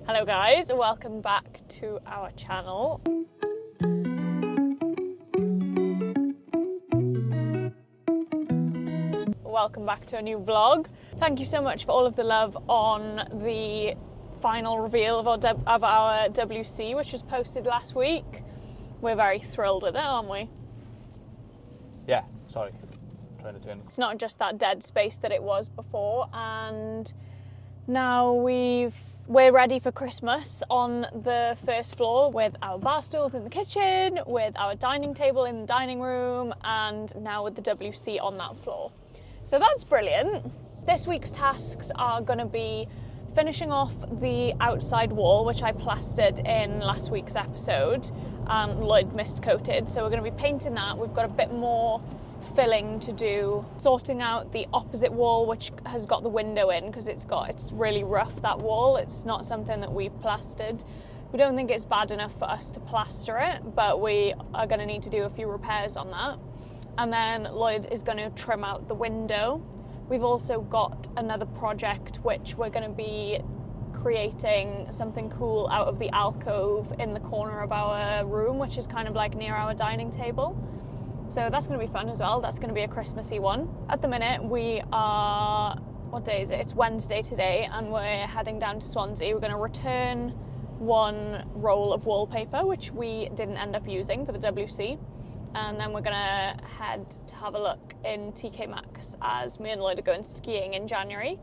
Hello guys, welcome back to our channel. Welcome back to a new vlog. Thank you so much for all of the love on the final reveal of our WC, which was posted last week. We're very thrilled with it, aren't we? Yeah, sorry. I'm trying to turn. It's not just that dead space that it was before, and now we're ready for Christmas on the first floor with our bar stools in the kitchen, with our dining table in the dining room, and now with the WC on that floor. So that's brilliant. This week's tasks are going to be finishing off the outside wall, which I plastered in last week's episode, and Lloyd mist coated. So we're going to be painting that. We've got a bit more filling to do, sorting out the opposite wall, which has got the window in, because it's really rough, that wall. It's not something that we've plastered. We don't think it's bad enough for us to plaster it, but we are going to need to do a few repairs on that. And then Lloyd is going to trim out the window. We've also got another project which we're going to be creating something cool out of the alcove in the corner of our room, which is kind of like near our dining table. So that's going to be fun as well. That's going to be a Christmassy one. At the minute we are, what day is it? It's Wednesday today, and we're heading down to Swansea. We're going to return one roll of wallpaper, which we didn't end up using for the WC. And then we're gonna head to have a look in TK Maxx as me and Lloyd are going skiing in January.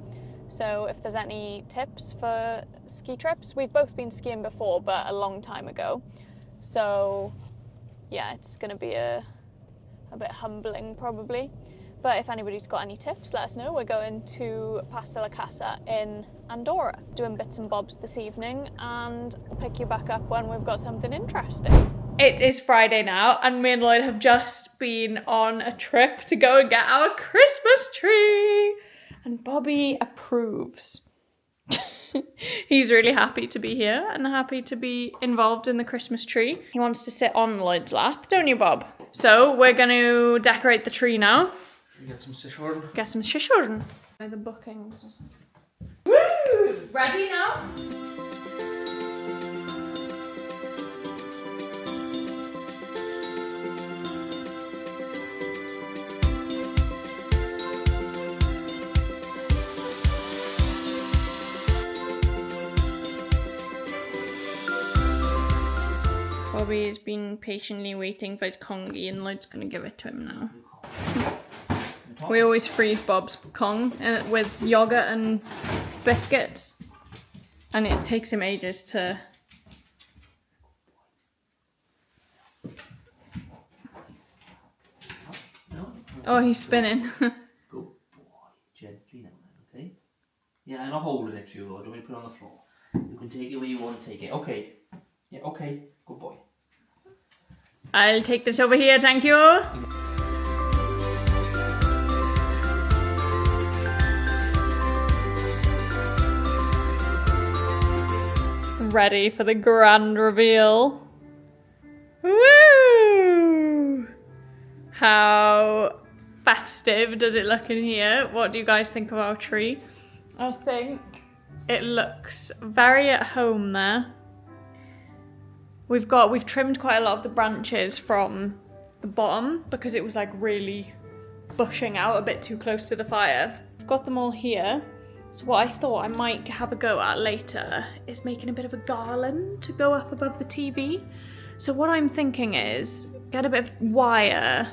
So if there's any tips for ski trips, we've both been skiing before, but a long time ago. So yeah, it's gonna be a bit humbling probably. But if anybody's got any tips, let us know. We're going to Pasta La Casa in Andorra, doing bits and bobs this evening, and we'll pick you back up when we've got something interesting. It is Friday now, and me and Lloyd have just been on a trip to go and get our Christmas tree. And Bobbie approves. He's really happy to be here and happy to be involved in the Christmas tree. He wants to sit on Lloyd's lap, don't you, Bob? So we're going to decorate the tree now. Get some shishorn. Get some shishorn. The bookings. Woo! Ready now? Bobbie has been patiently waiting for his congy, and Lloyd's going to give it to him now. We always freeze Bob's Kong with yogurt and biscuits, and it takes him ages to... Oh, he's spinning. Good boy. Gently now, okay? Yeah, I'm not holding it to you, Lord. Don't put it on the floor. You can take it where you want to take it. Okay. Yeah, okay. Good boy. I'll take this over here, thank you. Ready for the grand reveal. Woo! How festive does it look in here? What do you guys think of our tree? I think it looks very at home there. We've trimmed quite a lot of the branches from the bottom because it was like really bushing out a bit too close to the fire. I've got them all here. So what I thought I might have a go at later is making a bit of a garland to go up above the TV. So what I'm thinking is get a bit of wire,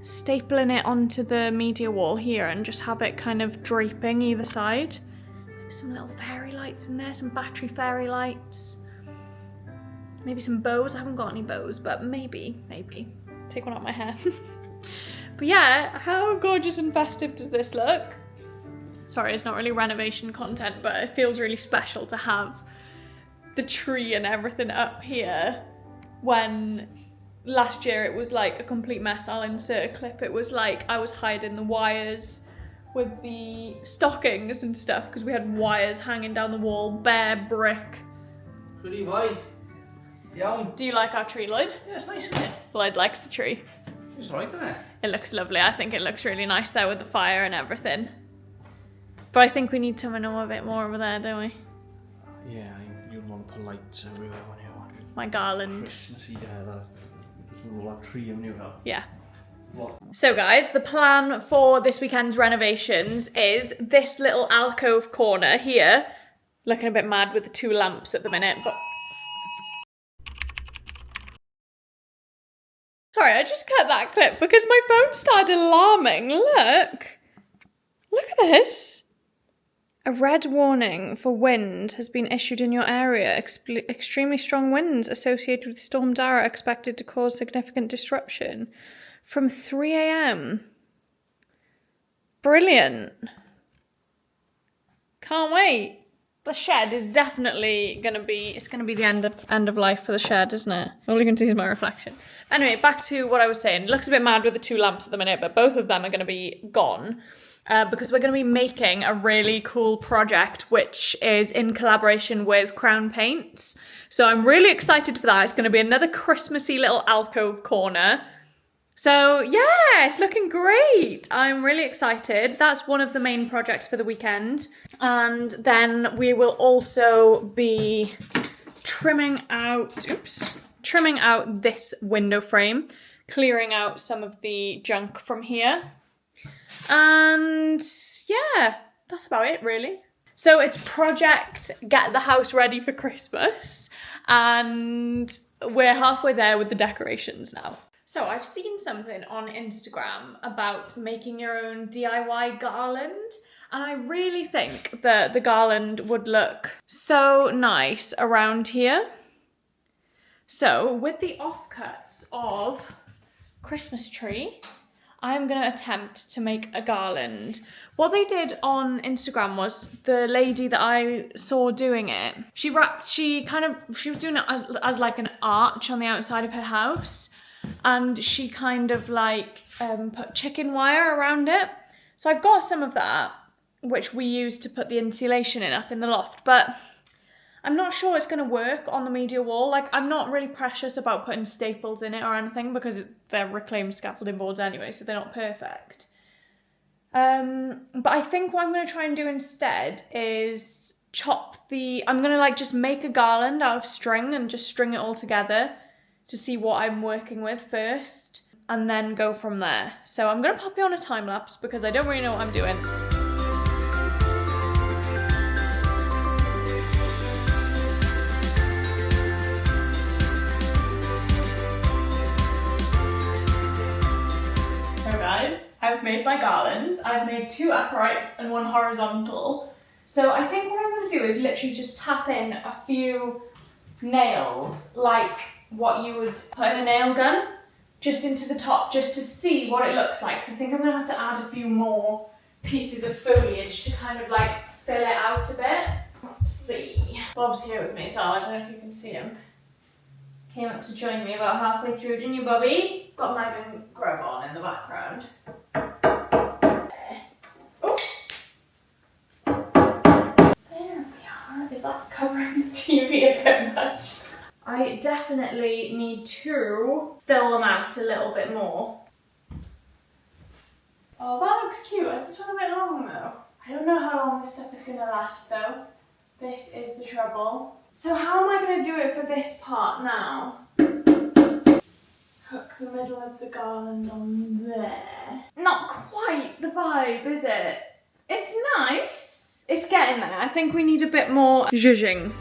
stapling it onto the media wall here, and just have it kind of draping either side. Maybe some little fairy lights in there, some battery fairy lights. Maybe some bows. I haven't got any bows, but maybe. Take one out my hair. But yeah, how gorgeous and festive does this look? Sorry, it's not really renovation content, but it feels really special to have the tree and everything up here when last year it was like a complete mess. I'll insert a clip. It was like I was hiding the wires with the stockings and stuff because we had wires hanging down the wall, bare brick. Pretty boy. Down. Do you like our tree, Lloyd? Yeah, it's nice, isn't it? Lloyd likes the tree. It's alright, isn't it? It looks lovely. I think it looks really nice there with the fire and everything. But I think we need to know a bit more over there, don't we? Yeah, I'm you'd want to put lights everywhere when you want. My garland. Christmassy, yeah, that. Just all that tree and you know. Yeah. What? So guys, the plan for this weekend's renovations is this little alcove corner here. Looking a bit mad with the 2 lamps at the minute, but... Sorry, I just cut that clip because my phone started alarming. Look. Look at this. A red warning for wind has been issued in your area. Extremely strong winds associated with Storm Darragh expected to cause significant disruption from 3 a.m. Brilliant. Can't wait. The shed is definitely going to be, it's going to be the end of life for the shed, isn't it? All you can see is my reflection. Anyway, back to what I was saying. It looks a bit mad with the 2 lamps at the minute, but both of them are going to be gone. Because we're going to be making a really cool project which is in collaboration with Crown Paints. So I'm really excited for that. It's going to be another Christmassy little alcove corner. So yeah, it's looking great. I'm really excited. That's one of the main projects for the weekend. And then we will also be trimming out this window frame, clearing out some of the junk from here. And yeah, that's about it really. So it's project get the house ready for Christmas, and we're halfway there with the decorations now. So I've seen something on Instagram about making your own DIY garland, and I really think that the garland would look so nice around here. So with the offcuts of Christmas tree, I'm going to attempt to make a garland. What they did on Instagram was, the lady that I saw doing it, she was doing it as like an arch on the outside of her house, and she kind of like put chicken wire around it. So I've got some of that, which we used to put the insulation in up in the loft, but I'm not sure it's going to work on the media wall. Like, I'm not really precious about putting staples in it or anything because they're reclaimed scaffolding boards anyway, so they're not perfect. But I think what I'm going to try and do instead is I'm going to like just make a garland out of string and just string it all together to see what I'm working with first, and then go from there. So I'm going to pop you on a time lapse because I don't really know what I'm doing. I've made my garlands. I've made 2 uprights and 1 horizontal. So I think what I'm going to do is literally just tap in a few nails, like what you would put in a nail gun, just into the top, just to see what it looks like. So I think I'm going to have to add a few more pieces of foliage to kind of like fill it out a bit. Let's see. Bob's here with me as well. I don't know if you can see him. Came up to join me about halfway through, didn't you, Bobbie? Got Megan Grub on in the background. There we are. Is that covering the TV a bit much? I definitely need to fill them out a little bit more. Oh, that looks cute. Is this one a bit long though? I don't know how long this stuff is going to last though. This is the trouble. So how am I going to do it for this part now? Hook the middle of the garland on there. Not quite the vibe, is it? It's nice. It's getting there. I think we need a bit more zhuzhing.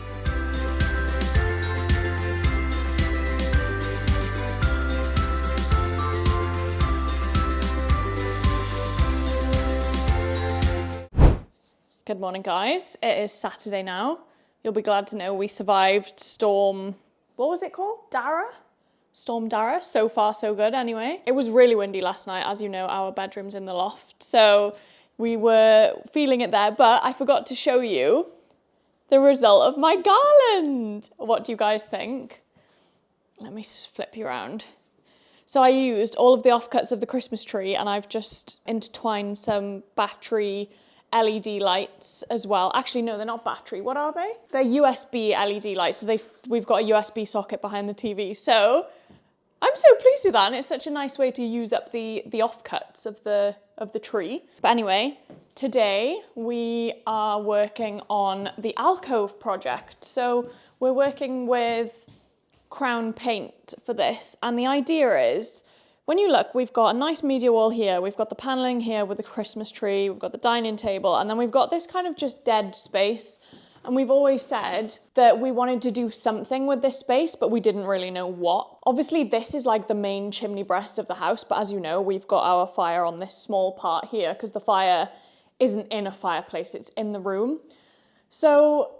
Good morning, guys. It is Saturday now. You'll be glad to know we survived Storm... What was it called? Darragh? Storm Darragh. So far, so good anyway. It was really windy last night. As you know, our bedroom's in the loft. So we were feeling it there. But I forgot to show you the result of my garland. What do you guys think? Let me flip you around. So I used all of the offcuts of the Christmas tree and I've just intertwined some battery LED lights as well. Actually, no, they're not battery. What are they? They're USB LED lights. So we've got a USB socket behind the TV. So I'm so pleased with that. And it's such a nice way to use up the offcuts of the tree. But anyway, Today we are working on the alcove project. So we're working with Crown Paint for this, and the idea is, when you look, we've got a nice media wall here, we've got the panelling here with the Christmas tree, we've got the dining table, and then we've got this kind of just dead space. And we've always said that we wanted to do something with this space, but we didn't really know what. Obviously, this is like the main chimney breast of the house, but as you know, we've got our fire on this small part here because the fire isn't in a fireplace, it's in the room. So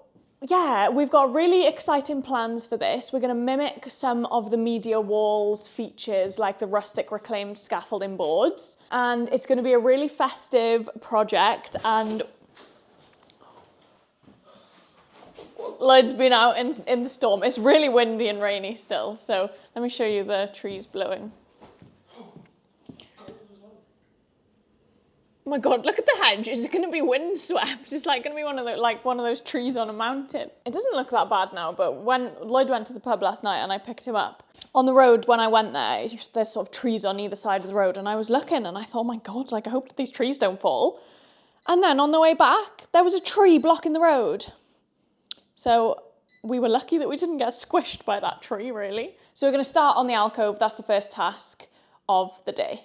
yeah, we've got really exciting plans for this. We're going to mimic some of the media walls features, like the rustic reclaimed scaffolding boards. And it's going to be a really festive project, and Lloyd's been out in the storm. It's really windy and rainy still, so let me show you the trees blowing. Oh my god, look at the hedge. Is it going to be windswept? It's like going to be one of those trees on a mountain. It doesn't look that bad now, but when Lloyd went to the pub last night and I picked him up, on the road when I went there, there's sort of trees on either side of the road, and I was looking and I thought, oh my god, like I hope these trees don't fall. And then on the way back, there was a tree blocking the road. So we were lucky that we didn't get squished by that tree, really. So we're going to start on the alcove. That's the first task of the day.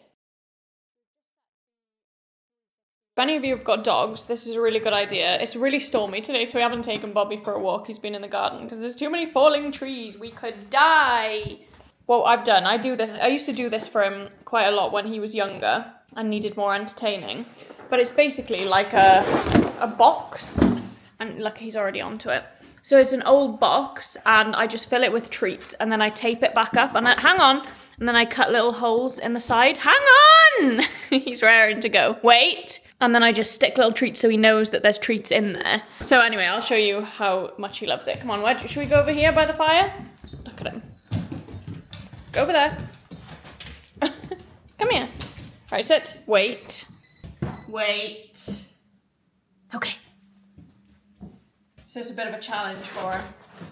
If any of you have got dogs, this is a really good idea. It's really stormy today, so we haven't taken Bobbie for a walk. He's been in the garden because there's too many falling trees. We could die. What I've done, I used to do this for him quite a lot when he was younger and needed more entertaining. But it's basically like a box. And look, he's already onto it. So it's an old box, and I just fill it with treats, and then I tape it back up, and hang on, and then I cut little holes in the side. Hang on! He's raring to go. Wait! And then I just stick little treats so he knows that there's treats in there. So anyway, I'll show you how much he loves it. Come on, Wedge, should we go over here by the fire? Look at him. Go over there. Come here. Right, sit. Wait. Wait. Okay. So it's a bit of a challenge for him.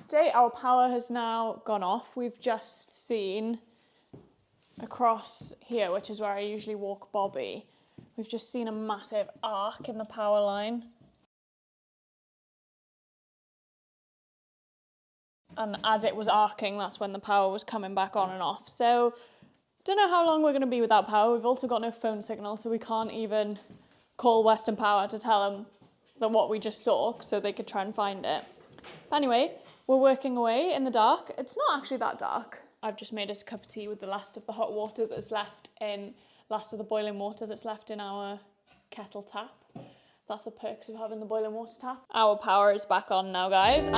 Today our power has now gone off. We've just seen across here, which is where I usually walk Bobbie, we've just seen a massive arc in the power line. And as it was arcing, that's when the power was coming back on and off. So don't know how long we're going to be without power. We've also got no phone signal, so we can't even call Western Power to tell them that what we just saw, so they could try and find it. But anyway, we're working away in the dark. It's not actually that dark. I've just made us a cup of tea with the last of the hot water that's left in, last of the boiling water that's left in our kettle tap. That's the perks of having the boiling water tap. Our power is back on now, guys.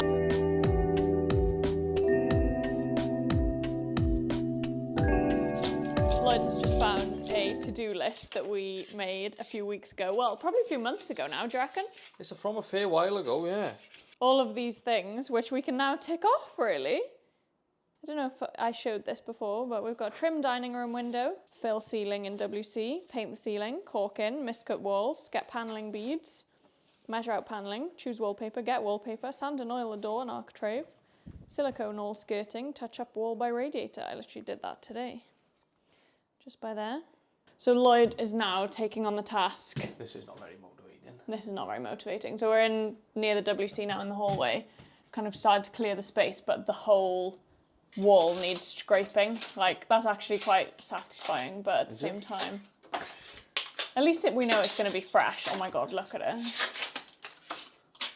Lloyd has just found a to-do list that we made a few weeks ago. Well, probably a few months ago now, do you reckon? It's from a fair while ago, yeah. All of these things, which we can now tick off, really. I don't know if I showed this before, but we've got trim dining room window, fill ceiling in WC, paint the ceiling, caulk in, mist cut walls, get panelling beads, measure out panelling, choose wallpaper, get wallpaper, sand and oil the door and architrave, silicone all skirting, touch up wall by radiator. I literally did that today. Just by there. So Lloyd is now taking on the task. This is not very motivating. This is not very motivating. So we're in near the WC now in the hallway. Kind of decided to clear the space, but the whole wall needs scraping. Like, that's actually quite satisfying, but at the same time, at least we know it's going to be fresh. Oh my god, look at it.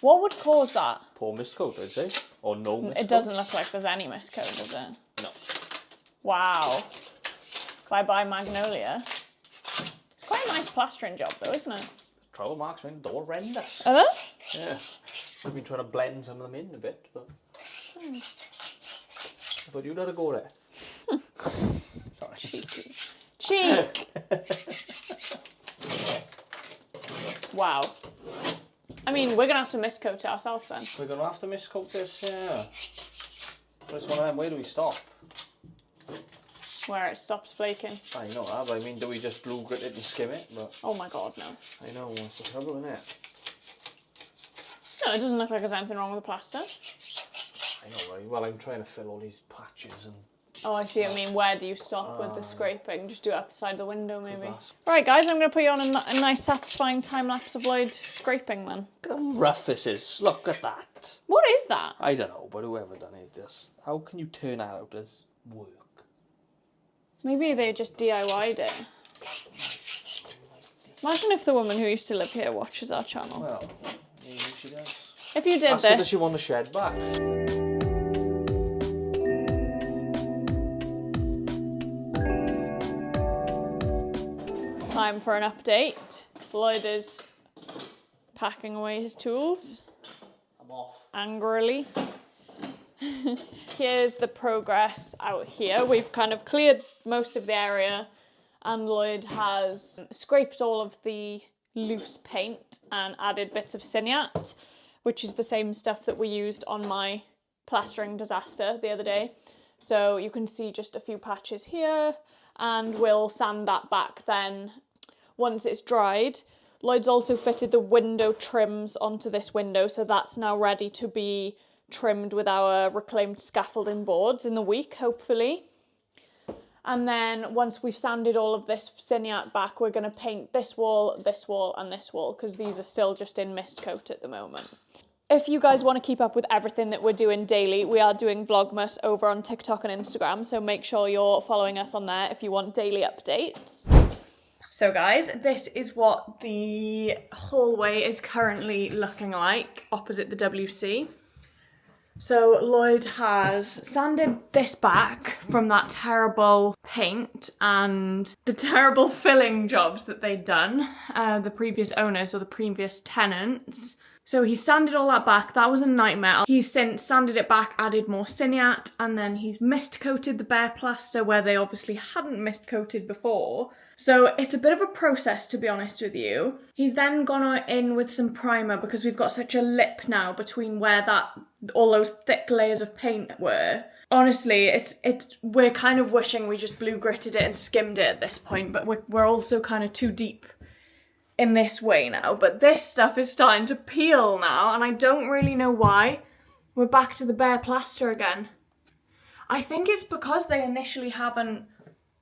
What would cause that? Poor mist coat, I'd say. Or no mist coat. It doesn't look like there's any mist coat, does it? No. Wow. Bye-bye Magnolia. It's quite a nice plastering job though, isn't it? Travel marks, man, they're horrendous. Are they? Yeah. I've been trying to blend some of them in a bit, but I thought you'd had to go there. Sorry. Cheeky. Cheek! Wow. I mean, we're going to have to mist coat it ourselves then. We're going to have to mist coat this, yeah. But it's one of them, where do we stop? Where it stops flaking. I know that, but I mean, do we just blue grit it and skim it? But oh my god, no. I know, what's the trouble in it? No, it doesn't look like there's anything wrong with the plaster. I know, right? Well, I'm trying to fill all these patches and Oh, I see what I mean. Where do you stop with the scraping? Just do it out the side of the window, maybe. That's- Right, guys, I'm going to put you on a nice, satisfying time-lapse of Lloyd scraping, then. Look how rough this is. Look at that. What is that? I don't know, but whoever done it, just how can you turn that out as work? Maybe they just DIY'd it. Imagine if the woman who used to live here watches our channel. Well, maybe she does. If you did Ask her, this... does she want the shed back? Time for an update. Lloyd is packing away his tools. I'm off. Angrily. Here's the progress out here. We've kind of cleared most of the area and Lloyd has scraped all of the loose paint and added bits of Siniat, which is the same stuff that we used on my plastering disaster the other day. So you can see just a few patches here and we'll sand that back then once it's dried. Lloyd's also fitted the window trims onto this window, so that's now ready to be trimmed with our reclaimed scaffolding boards in the week, hopefully. And then once we've sanded all of this Siniat back, we're going to paint this wall, and this wall, because these are still just in mist coat at the moment. If you guys want to keep up with everything that we're doing daily, we are doing Vlogmas over on TikTok and Instagram, so make sure you're following us on there if you want daily updates. So guys, this is what the hallway is currently looking like opposite the WC. So Lloyd has sanded this back from that terrible paint and the terrible filling jobs that they'd done, the previous owners or the previous tenants. So he sanded all that back. That was a nightmare. He's since sanded it back, added more Siniat, and then he's mist coated the bare plaster where they obviously hadn't mist coated before. So it's a bit of a process, to be honest with you. He's then gone in with some primer because we've got such a lip now between where all those thick layers of paint were. Honestly, we're kind of wishing we just blue gritted it and skimmed it at this point, but we're also kind of too deep in this way now. But this stuff is starting to peel now, and I don't really know why. We're back to the bare plaster again. I think it's because they initially haven't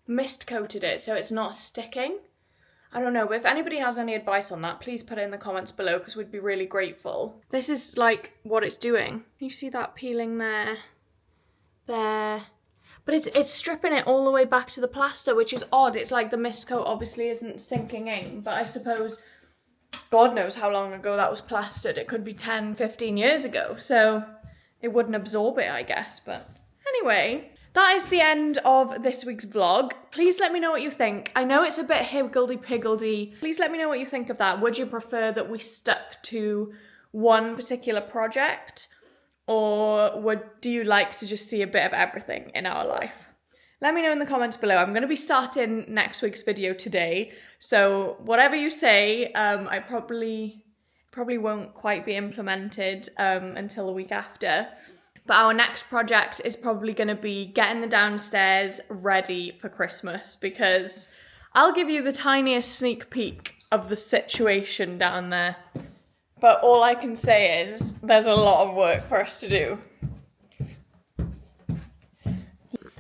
mist coated it, so it's not sticking. I don't know, but if anybody has any advice on that, please put it in the comments below because we'd be really grateful. This is like what it's doing. You see that peeling there, but it's stripping it all the way back to the plaster, which is odd. It's like the mist coat obviously isn't sinking in, but I suppose God knows how long ago that was plastered. It could be 10, 15 years ago, so it wouldn't absorb it, I guess. But anyway, that is the end of this week's vlog. Please let me know what you think. I know it's a bit higgledy-piggledy. Please let me know what you think of that. Would you prefer that we stuck to one particular project, or do you like to just see a bit of everything in our life? Let me know in the comments below. I'm going to be starting next week's video today, so whatever you say, I probably won't quite be implemented until the week after. But our next project is probably going to be getting the downstairs ready for Christmas, because I'll give you the tiniest sneak peek of the situation down there. But all I can say is there's a lot of work for us to do.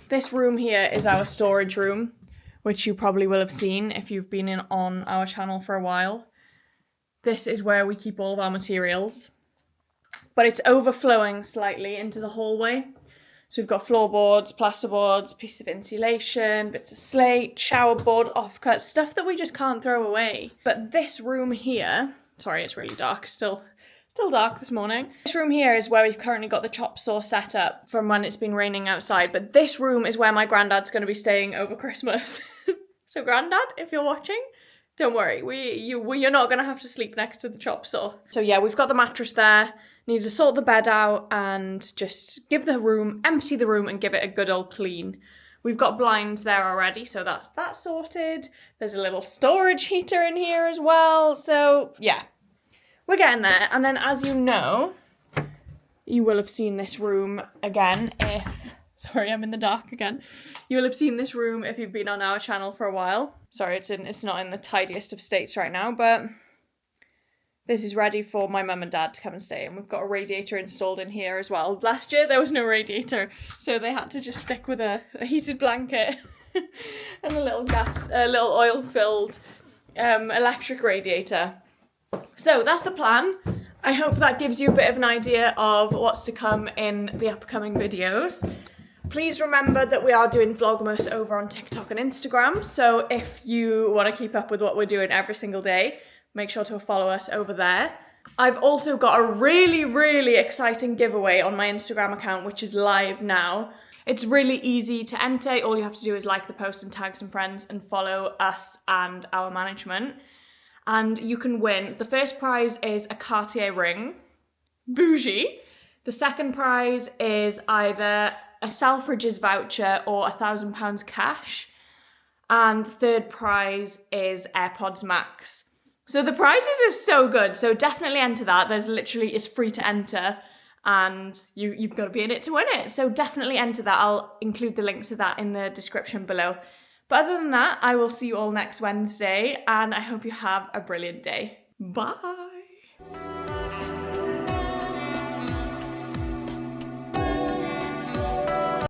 This room here is our storage room, which you probably will have seen if you've been on our channel for a while. This is where we keep all of our materials. But it's overflowing slightly into the hallway. So we've got floorboards, plasterboards, pieces of insulation, bits of slate, shower board, offcuts, stuff that we just can't throw away. But this room here, sorry, it's really dark, still dark this morning. This room here is where we've currently got the chop saw set up from when it's been raining outside. But this room is where my granddad's going to be staying over Christmas. So granddad, if you're watching, don't worry, you're not going to have to sleep next to the chop saw. So yeah, we've got the mattress there. Need to sort the bed out and just empty the room and give it a good old clean. We've got blinds there already, so that's that sorted. There's a little storage heater in here as well. So yeah, we're getting there. And then, as you know, you will have seen this room again sorry, I'm in the dark again. You will have seen this room if you've been on our channel for a while. Sorry, it's not in the tidiest of states right now, but This is ready for my mum and dad to come and stay, and we've got a radiator installed in here as well. Last year there was no radiator, so they had to just stick with a heated blanket and a little oil-filled electric radiator. So that's the plan. I hope that gives you a bit of an idea of what's to come in the upcoming videos. Please remember that we are doing Vlogmas over on TikTok and Instagram, so if you want to keep up with what we're doing every single day, make sure to follow us over there. I've also got a really, really exciting giveaway on my Instagram account, which is live now. It's really easy to enter. All you have to do is like the post and tag some friends and follow us and our management. And you can win. The first prize is a Cartier ring, bougie. The second prize is either a Selfridges voucher or £1,000 cash. And the third prize is AirPods Max. So the prizes are so good, so definitely enter that. It's free to enter, and you've got to be in it to win it. So definitely enter that. I'll include the link to that in the description below. But other than that, I will see you all next Wednesday, and I hope you have a brilliant day. Bye!